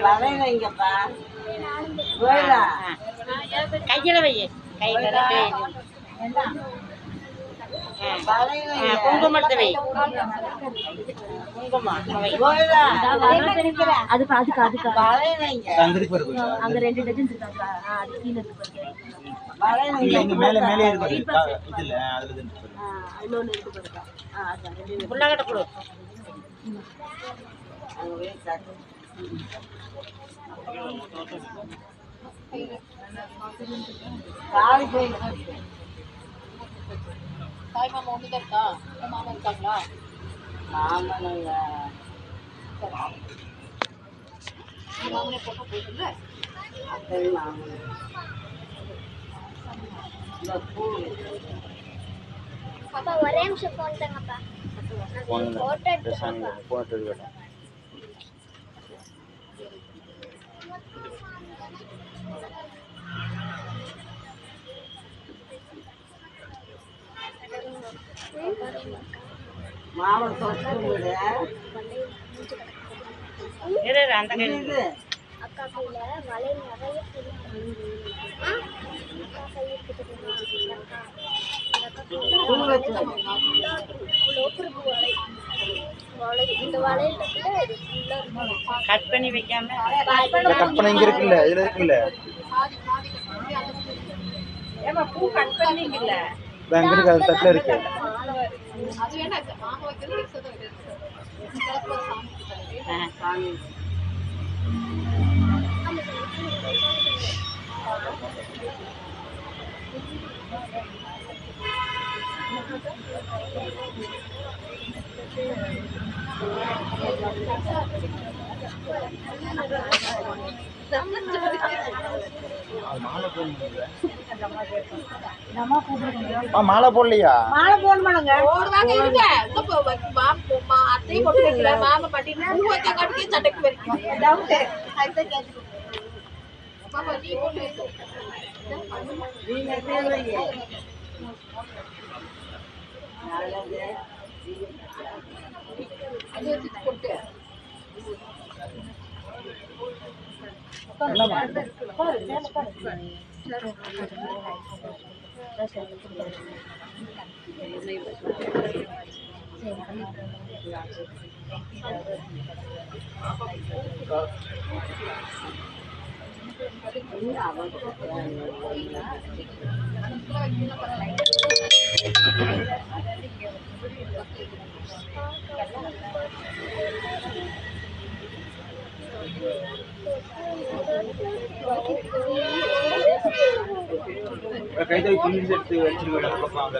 வளைங்கப்பா கையில வை கையில குங்குமத்தை வை குங்குமம் அதுக்கு அதுக்கு அதுக்கு அங்க 2 டஜன் இருக்காங்க. அது கீழ இருக்கு இங்க மேல மேலே இருக்கு இதுல அதுல இருக்கு இன்னொன்னு இருக்கு பாருங்க. அதான் புள்ளகட்ட கொடு தாய் மாமா ஒன்று தான் இருக்கா? மாமா இருக்காங்களா? மாமனுங்க மாமனே போட்டோ போயிட்டுல அப்படி மாமன் இந்த பூ அப்பா ஒரே நிமிஷம் ஃபோன் தாங்கப்பா. போட்டோ எடுத்து மாமன் தொட்டு விடு அந்த இது அக்கா கையில வலை நிறைய இந்த வலையில கட் பண்ணி வைக்காம கட் பண்ண இங்க இருக்குல்ல இதுல இருக்குல்ல ஏமா பூ கட் பண்ணிங்கல்ல அங்க இருக்கு அது தட்டுல இருக்கு அது வேணா மாமா வைக்கிறது மிக்ஸ் தான் வைக்கிறது சாமி மாலை போடலையா மாலை போடணுங்க போடுவாங்க இருங்க மாமா அத்தையும் போட்டு வைக்கல மாமா பட்டினா பூ வைக்க காட்டிக்கே சட்டைக்கு வரைக்கும் டவுட் அதுதான் கேட்டு மாமா நீ போட்டு வைக்க நீங்க தேவையே நல்லது அது வச்சு போட்டு கைதை துணி எடுத்து வச்சிருக்கேன்